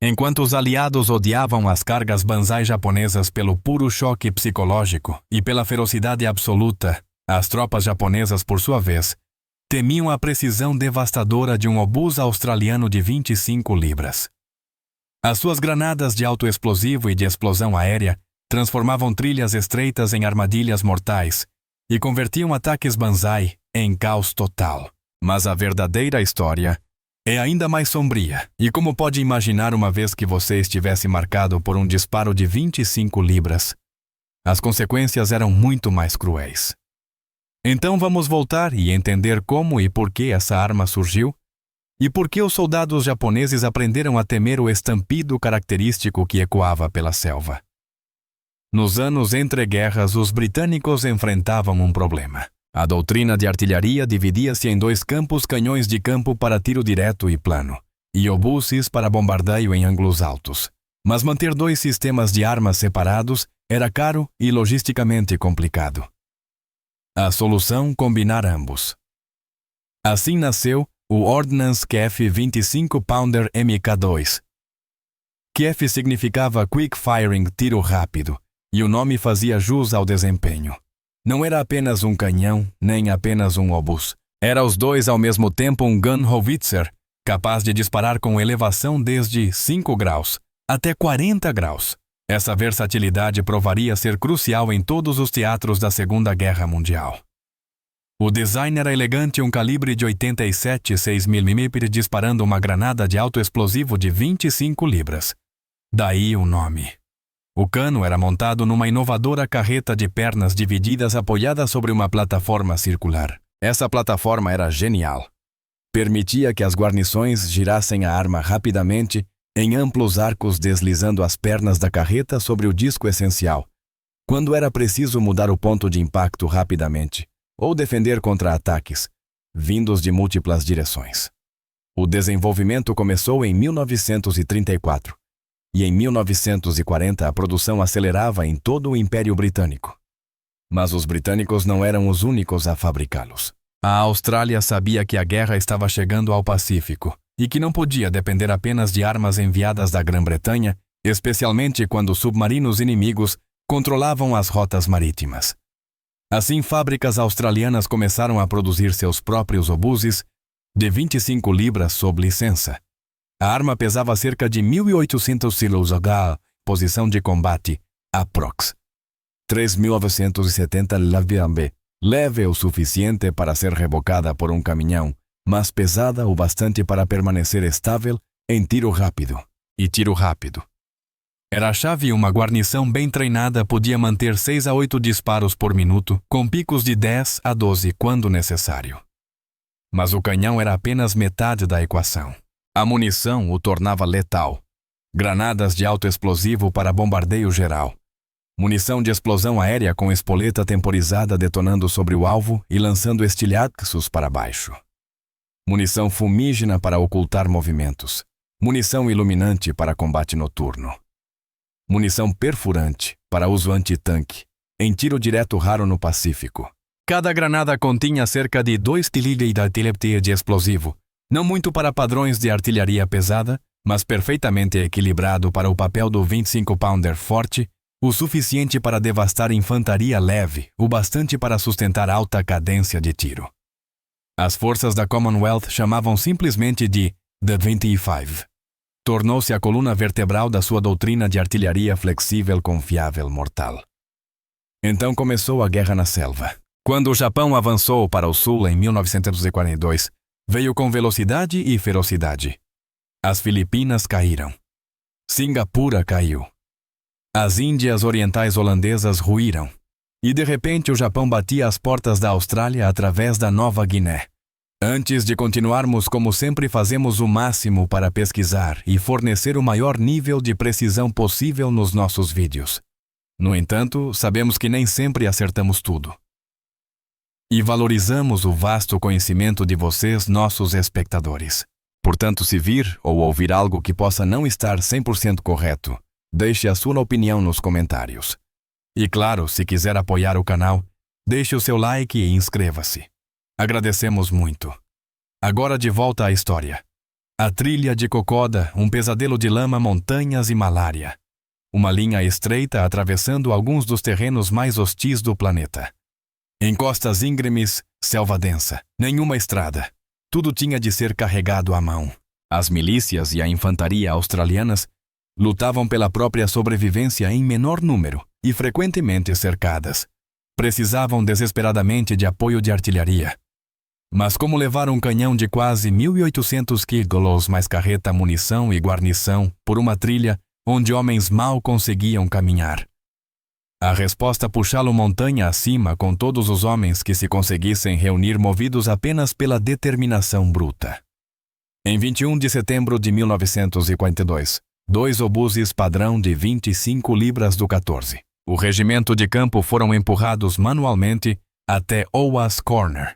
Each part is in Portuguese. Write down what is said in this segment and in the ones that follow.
Enquanto os aliados odiavam as cargas Banzai japonesas pelo puro choque psicológico e pela ferocidade absoluta, as tropas japonesas, por sua vez, temiam a precisão devastadora de um obus australiano de 25 libras. As suas granadas de autoexplosivo e de explosão aérea transformavam trilhas estreitas em armadilhas mortais e convertiam ataques Banzai em caos total. Mas a verdadeira história é ainda mais sombria, e como pode imaginar uma vez que você estivesse marcado por um disparo de 25 libras, as consequências eram muito mais cruéis. Então vamos voltar e entender como e por que essa arma surgiu, e por que os soldados japoneses aprenderam a temer o estampido característico que ecoava pela selva. Nos anos entre guerras, os britânicos enfrentavam um problema. A doutrina de artilharia dividia-se em dois campos: canhões de campo para tiro direto e plano, e obuses para bombardeio em ângulos altos. Mas manter dois sistemas de armas separados era caro e logisticamente complicado. A solução: combinar ambos. Assim nasceu o Ordnance KF 25 Pounder Mk2. KF significava Quick Firing, tiro rápido, e o nome fazia jus ao desempenho. Não era apenas um canhão, nem apenas um obus. Era os dois ao mesmo tempo um gun howitzer, capaz de disparar com elevação desde 5 graus até 40 graus. Essa versatilidade provaria ser crucial em todos os teatros da Segunda Guerra Mundial. O design era elegante, um calibre de 87 6mm disparando uma granada de autoexplosivo de 25 libras. Daí o nome. O cano era montado numa inovadora carreta de pernas divididas apoiada sobre uma plataforma circular. Essa plataforma era genial. Permitia que as guarnições girassem a arma rapidamente em amplos arcos, deslizando as pernas da carreta sobre o disco essencial, quando era preciso mudar o ponto de impacto rapidamente, ou defender contra ataques, vindos de múltiplas direções. O desenvolvimento começou em 1934. E em 1940 a produção acelerava em todo o Império Britânico. Mas os britânicos não eram os únicos a fabricá-los. A Austrália sabia que a guerra estava chegando ao Pacífico e que não podia depender apenas de armas enviadas da Grã-Bretanha, especialmente quando submarinos inimigos controlavam as rotas marítimas. Assim, fábricas australianas começaram a produzir seus próprios obuses de 25 libras sob licença. A arma pesava cerca de 1.800 kg, posição de combate, aprox. 3.970 lb, leve o suficiente para ser rebocada por um caminhão, mas pesada o bastante para permanecer estável em tiro rápido. E tiro rápido era a chave, e uma guarnição bem treinada podia manter 6 a 8 disparos por minuto, com picos de 10 a 12 quando necessário. Mas o canhão era apenas metade da equação. A munição o tornava letal. Granadas de autoexplosivo para bombardeio geral. Munição de explosão aérea com espoleta temporizada detonando sobre o alvo e lançando estilhaços para baixo. Munição fumígena para ocultar movimentos. Munição iluminante para combate noturno. Munição perfurante para uso antitanque, em tiro direto raro no Pacífico. Cada granada continha cerca de 2 kg de explosivo, não muito para padrões de artilharia pesada, mas perfeitamente equilibrado para o papel do 25 Pounder forte, o suficiente para devastar infantaria leve, o bastante para sustentar alta cadência de tiro. As forças da Commonwealth chamavam simplesmente de The 25. Tornou-se a coluna vertebral da sua doutrina de artilharia flexível, confiável, mortal. Então começou a guerra na selva. Quando o Japão avançou para o sul em 1942, veio com velocidade e ferocidade. As Filipinas caíram. Singapura caiu. As Índias Orientais holandesas ruíram. E de repente o Japão batia as portas da Austrália através da Nova Guiné. Antes de continuarmos, como sempre, fazemos o máximo para pesquisar e fornecer o maior nível de precisão possível nos nossos vídeos. No entanto, sabemos que nem sempre acertamos tudo. E valorizamos o vasto conhecimento de vocês, nossos espectadores. Portanto, se vir ou ouvir algo que possa não estar 100% correto, deixe a sua opinião nos comentários. E claro, se quiser apoiar o canal, deixe o seu like e inscreva-se. Agradecemos muito. Agora de volta à história. A trilha de Kokoda, um pesadelo de lama, montanhas e malária. Uma linha estreita atravessando alguns dos terrenos mais hostis do planeta. Em costas íngremes, selva densa, nenhuma estrada. Tudo tinha de ser carregado à mão. As milícias e a infantaria australianas lutavam pela própria sobrevivência em menor número e frequentemente cercadas. Precisavam desesperadamente de apoio de artilharia. Mas como levar um canhão de quase 1.800 quilos mais carreta, munição e guarnição por uma trilha onde homens mal conseguiam caminhar? A resposta: puxá-lo montanha acima com todos os homens que se conseguissem reunir, movidos apenas pela determinação bruta. Em 21 de setembro de 1942, 2 obuses padrão de 25 libras do 14. O regimento de campo foram empurrados manualmente até Owas Corner.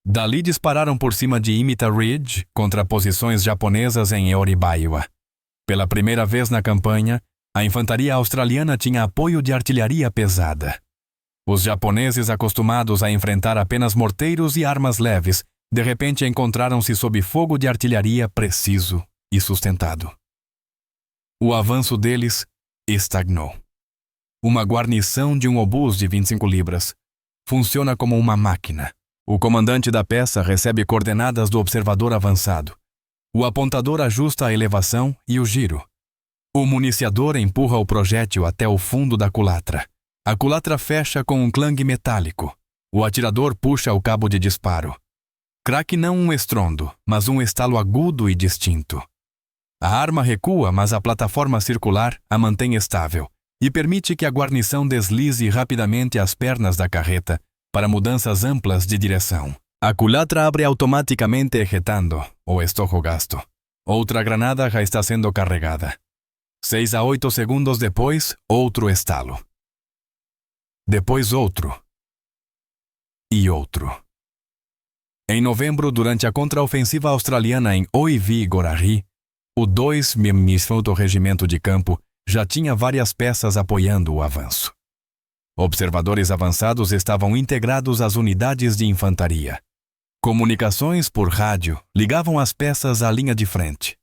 Dali dispararam por cima de Imita Ridge contra posições japonesas em Eoribaiwa. Pela primeira vez na campanha, a infantaria australiana tinha apoio de artilharia pesada. Os japoneses, acostumados a enfrentar apenas morteiros e armas leves, de repente encontraram-se sob fogo de artilharia preciso e sustentado. O avanço deles estagnou. Uma guarnição de um obus de 25 libras funciona como uma máquina. O comandante da peça recebe coordenadas do observador avançado. O apontador ajusta a elevação e o giro. O municiador empurra o projétil até o fundo da culatra. A culatra fecha com um clang metálico. O atirador puxa o cabo de disparo. Craque não um estrondo, mas um estalo agudo e distinto. A arma recua, mas a plataforma circular a mantém estável e permite que a guarnição deslize rapidamente as pernas da carreta para mudanças amplas de direção. A culatra abre automaticamente ejetando, ou estojo gasto. Outra granada já está sendo carregada. 6 a 8 segundos depois, outro estalo. Depois outro. E outro. Em novembro, durante a contraofensiva australiana em Oivi-Gorari, o 2º do Regimento de Campo já tinha várias peças apoiando o avanço. Observadores avançados estavam integrados às unidades de infantaria. Comunicações por rádio ligavam as peças à linha de frente.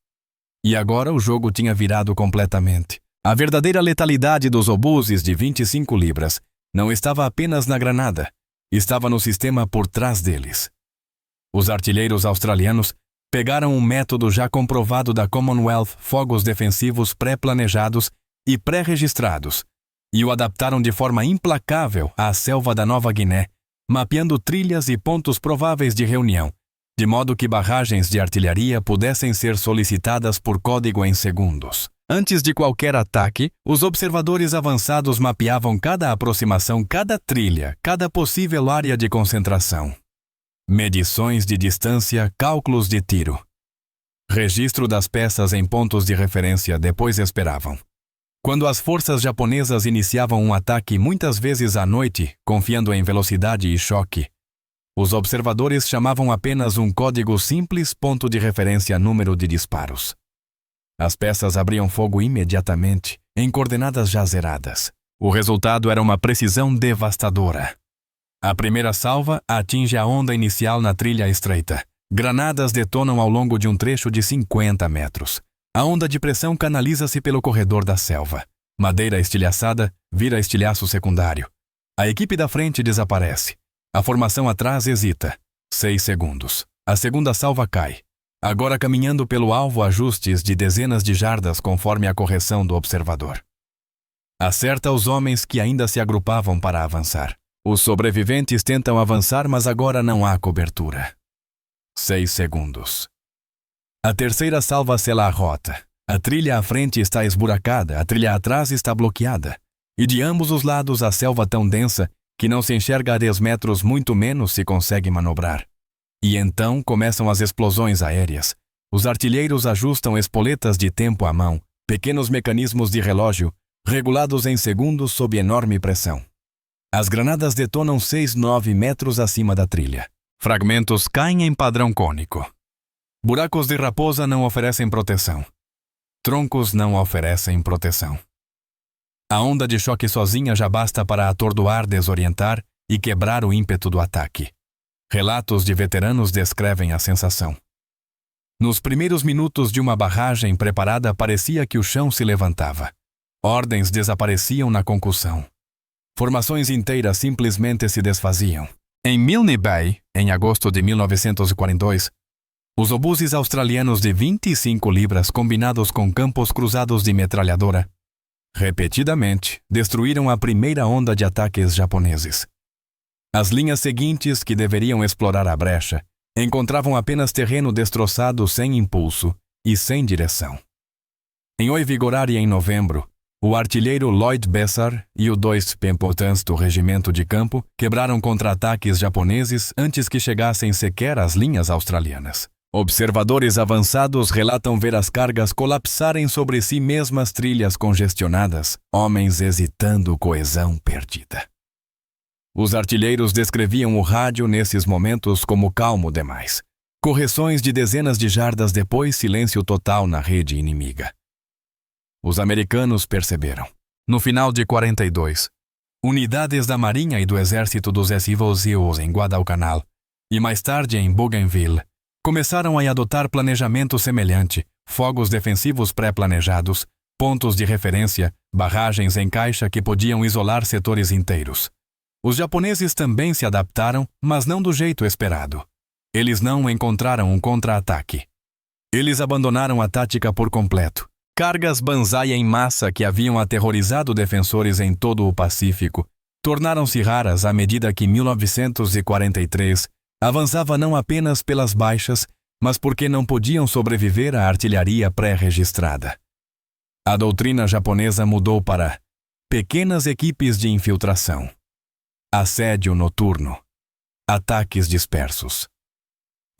E agora o jogo tinha virado completamente. A verdadeira letalidade dos obuses de 25 libras não estava apenas na granada, estava no sistema por trás deles. Os artilheiros australianos pegaram um método já comprovado da Commonwealth, fogos defensivos pré-planejados e pré-registrados, e o adaptaram de forma implacável à selva da Nova Guiné, mapeando trilhas e pontos prováveis de reunião, de modo que barragens de artilharia pudessem ser solicitadas por código em segundos. Antes de qualquer ataque, os observadores avançados mapeavam cada aproximação, cada trilha, cada possível área de concentração. Medições de distância, cálculos de tiro. Registro das peças em pontos de referência, depois esperavam. Quando as forças japonesas iniciavam um ataque, muitas vezes à noite, confiando em velocidade e choque, os observadores chamavam apenas um código simples, ponto de referência, número de disparos. As peças abriam fogo imediatamente, em coordenadas já zeradas. O resultado era uma precisão devastadora. A primeira salva atinge a onda inicial na trilha estreita. Granadas detonam ao longo de um trecho de 50 metros. A onda de pressão canaliza-se pelo corredor da selva. Madeira estilhaçada vira estilhaço secundário. A equipe da frente desaparece. A formação atrás hesita. 6 segundos. A segunda salva cai. Agora caminhando pelo alvo, ajustes de dezenas de jardas conforme a correção do observador. Acerta os homens que ainda se agrupavam para avançar. Os sobreviventes tentam avançar, mas agora não há cobertura. 6 segundos. A terceira salva sela a rota. A trilha à frente está esburacada, a trilha atrás está bloqueada. E de ambos os lados a selva tão densa que não se enxerga a 10 metros, muito menos se consegue manobrar. E então começam as explosões aéreas. Os artilheiros ajustam espoletas de tempo à mão, pequenos mecanismos de relógio, regulados em segundos sob enorme pressão. As granadas detonam 6-9 metros acima da trilha. Fragmentos caem em padrão cônico. Buracos de raposa não oferecem proteção. Troncos não oferecem proteção. A onda de choque sozinha já basta para atordoar, desorientar e quebrar o ímpeto do ataque. Relatos de veteranos descrevem a sensação. Nos primeiros minutos de uma barragem preparada, parecia que o chão se levantava. Ordens desapareciam na concussão. Formações inteiras simplesmente se desfaziam. Em Milne Bay, em agosto de 1942, os obuses australianos de 25 libras combinados com campos cruzados de metralhadora, repetidamente, destruíram a primeira onda de ataques japoneses. As linhas seguintes, que deveriam explorar a brecha, encontravam apenas terreno destroçado sem impulso e sem direção. Em Oivigorária, em novembro, o artilheiro Lloyd Bessar e o 2 Pempotans do regimento de campo quebraram contra-ataques japoneses antes que chegassem sequer às linhas australianas. Observadores avançados relatam ver as cargas colapsarem sobre si mesmas, trilhas congestionadas, homens hesitando, coesão perdida. Os artilheiros descreviam o rádio nesses momentos como calmo demais. Correções de dezenas de jardas depois, silêncio total na rede inimiga. Os americanos perceberam. No final de 42, unidades da Marinha e do Exército dos Estados Unidos em Guadalcanal e mais tarde em Bougainville começaram a adotar planejamento semelhante, fogos defensivos pré-planejados, pontos de referência, barragens em caixa que podiam isolar setores inteiros. Os japoneses também se adaptaram, mas não do jeito esperado. Eles não encontraram um contra-ataque. Eles abandonaram a tática por completo. Cargas Banzai em massa que haviam aterrorizado defensores em todo o Pacífico tornaram-se raras à medida que 1943 avançava não apenas pelas baixas, mas porque não podiam sobreviver à artilharia pré-registrada. A doutrina japonesa mudou para pequenas equipes de infiltração, assédio noturno, ataques dispersos.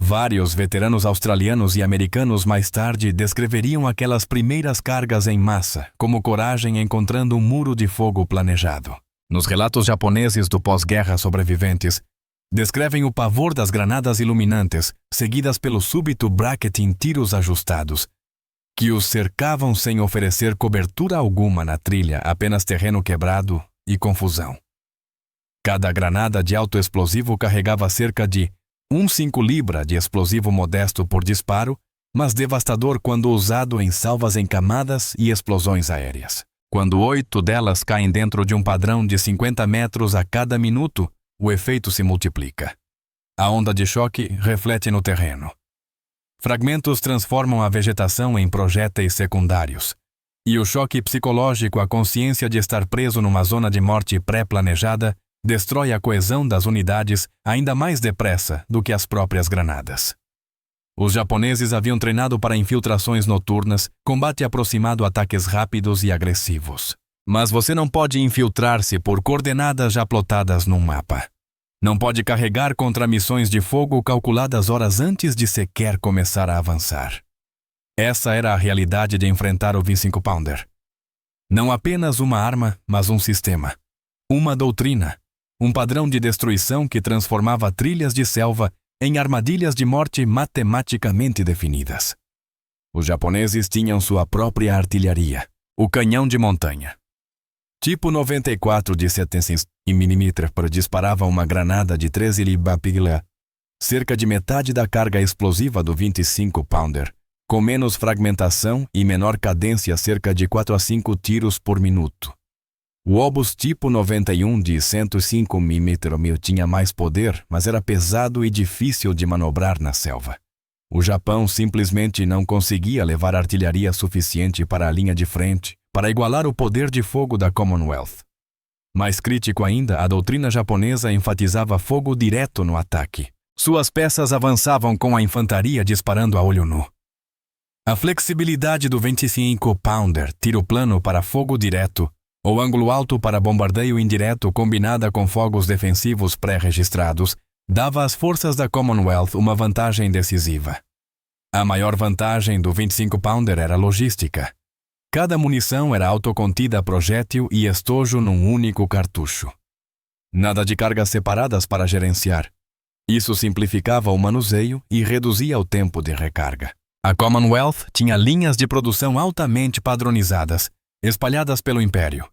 Vários veteranos australianos e americanos mais tarde descreveriam aquelas primeiras cargas em massa como coragem encontrando um muro de fogo planejado. Nos relatos japoneses do pós-guerra sobreviventes, descrevem o pavor das granadas iluminantes, seguidas pelo súbito bracket em tiros ajustados, que os cercavam sem oferecer cobertura alguma na trilha, apenas terreno quebrado e confusão. Cada granada de alto explosivo carregava cerca de 1,5 libra de explosivo modesto por disparo, mas devastador quando usado em salvas em camadas e explosões aéreas. Quando 8 delas caem dentro de um padrão de 50 metros a cada minuto, o efeito se multiplica. A onda de choque reflete no terreno. Fragmentos transformam a vegetação em projéteis secundários. E o choque psicológico, a consciência de estar preso numa zona de morte pré-planejada, destrói a coesão das unidades ainda mais depressa do que as próprias granadas. Os japoneses haviam treinado para infiltrações noturnas, combate aproximado, ataques rápidos e agressivos. Mas você não pode infiltrar-se por coordenadas já plotadas num mapa. Não pode carregar contra missões de fogo calculadas horas antes de sequer começar a avançar. Essa era a realidade de enfrentar o 25 Pounder. Não apenas uma arma, mas um sistema. Uma doutrina. Um padrão de destruição que transformava trilhas de selva em armadilhas de morte matematicamente definidas. Os japoneses tinham sua própria artilharia, o canhão de montanha. Tipo 94 de 700 mm disparava uma granada de 13 libapigla, cerca de metade da carga explosiva do 25 Pounder, com menos fragmentação e menor cadência, cerca de 4 a 5 tiros por minuto. O obus tipo 91 de 105 mm tinha mais poder, mas era pesado e difícil de manobrar na selva. O Japão simplesmente não conseguia levar artilharia suficiente para a linha de frente para igualar o poder de fogo da Commonwealth. Mais crítico ainda, a doutrina japonesa enfatizava fogo direto no ataque. Suas peças avançavam com a infantaria disparando a olho nu. A flexibilidade do 25 Pounder, tiro plano para fogo direto, ou ângulo alto para bombardeio indireto combinada com fogos defensivos pré-registrados, dava às forças da Commonwealth uma vantagem decisiva. A maior vantagem do 25 Pounder era a logística. Cada munição era autocontida a projétil e estojo num único cartucho. Nada de cargas separadas para gerenciar. Isso simplificava o manuseio e reduzia o tempo de recarga. A Commonwealth tinha linhas de produção altamente padronizadas, espalhadas pelo Império.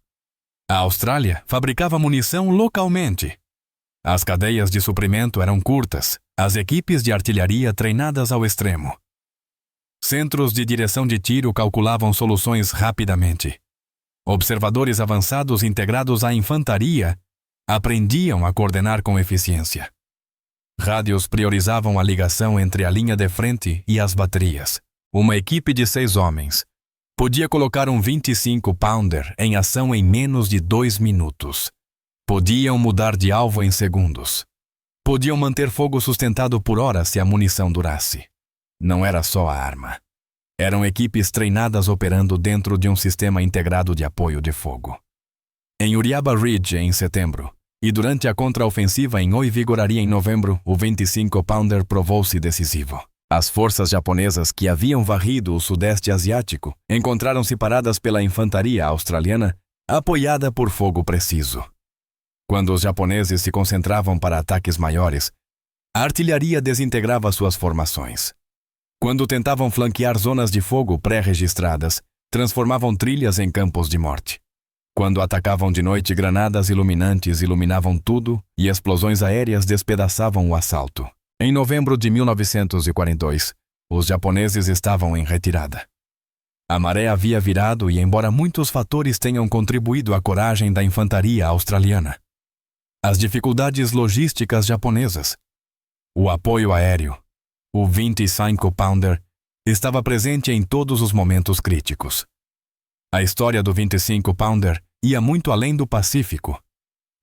A Austrália fabricava munição localmente. As cadeias de suprimento eram curtas, as equipes de artilharia treinadas ao extremo. Centros de direção de tiro calculavam soluções rapidamente. Observadores avançados integrados à infantaria aprendiam a coordenar com eficiência. Rádios priorizavam a ligação entre a linha de frente e as baterias. Uma equipe de 6 homens podia colocar um 25-pounder em ação em menos de 2 minutos. Podiam mudar de alvo em segundos. Podiam manter fogo sustentado por horas se a munição durasse. Não era só a arma. Eram equipes treinadas operando dentro de um sistema integrado de apoio de fogo. Em Uriaba Ridge, em setembro, e durante a contraofensiva em Oivigoraria em novembro, o 25-pounder provou-se decisivo. As forças japonesas que haviam varrido o sudeste asiático encontraram-se paradas pela infantaria australiana, apoiada por fogo preciso. Quando os japoneses se concentravam para ataques maiores, a artilharia desintegrava suas formações. Quando tentavam flanquear zonas de fogo pré-registradas, transformavam trilhas em campos de morte. Quando atacavam de noite, granadas iluminantes iluminavam tudo e explosões aéreas despedaçavam o assalto. Em novembro de 1942, os japoneses estavam em retirada. A maré havia virado e, embora muitos fatores tenham contribuído à coragem da infantaria australiana, as dificuldades logísticas japonesas, o apoio aéreo, o 25-pounder estava presente em todos os momentos críticos. A história do 25-pounder ia muito além do Pacífico.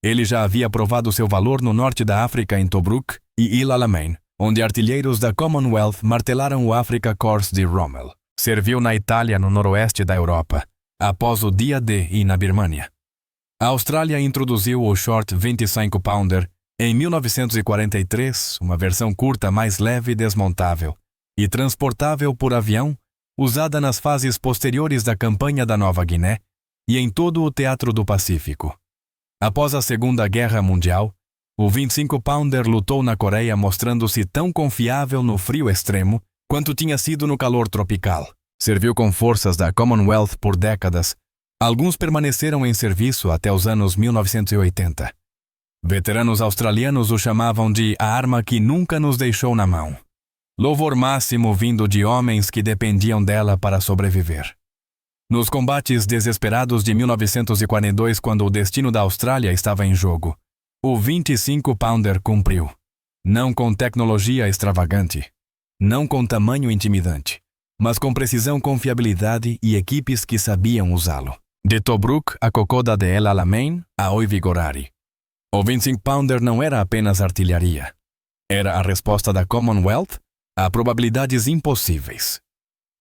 Ele já havia provado seu valor no norte da África em Tobruk e El Alamein, onde artilheiros da Commonwealth martelaram o Africa Corps de Rommel. Serviu na Itália, no noroeste da Europa, após o Dia D e na Birmânia. A Austrália introduziu o Short 25-pounder em 1943, uma versão curta mais leve e desmontável, e transportável por avião, usada nas fases posteriores da campanha da Nova Guiné e em todo o Teatro do Pacífico. Após a Segunda Guerra Mundial, o 25-pounder lutou na Coreia mostrando-se tão confiável no frio extremo quanto tinha sido no calor tropical. Serviu com forças da Commonwealth por décadas. Alguns permaneceram em serviço até os anos 1980. Veteranos australianos o chamavam de a arma que nunca nos deixou na mão. Louvor máximo vindo de homens que dependiam dela para sobreviver. Nos combates desesperados de 1942, quando o destino da Austrália estava em jogo, o 25-pounder cumpriu. Não com tecnologia extravagante, não com tamanho intimidante, mas com precisão, confiabilidade e equipes que sabiam usá-lo. De Tobruk a Kokoda de El Alamein a Oivigorari. O 25-pounder não era apenas artilharia. Era a resposta da Commonwealth a probabilidades impossíveis.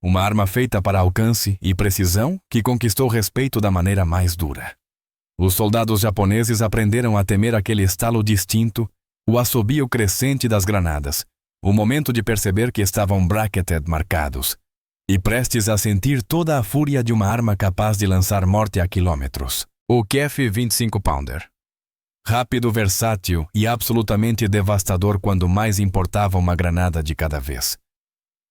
Uma arma feita para alcance e precisão que conquistou respeito da maneira mais dura. Os soldados japoneses aprenderam a temer aquele estalo distinto, o assobio crescente das granadas, o momento de perceber que estavam bracketed marcados, e prestes a sentir toda a fúria de uma arma capaz de lançar morte a quilômetros. O KEF 25-pounder. Rápido, versátil e absolutamente devastador quando mais importava uma granada de cada vez.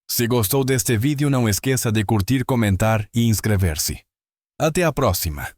Se gostou deste vídeo, não esqueça de curtir, comentar e inscrever-se. Até a próxima!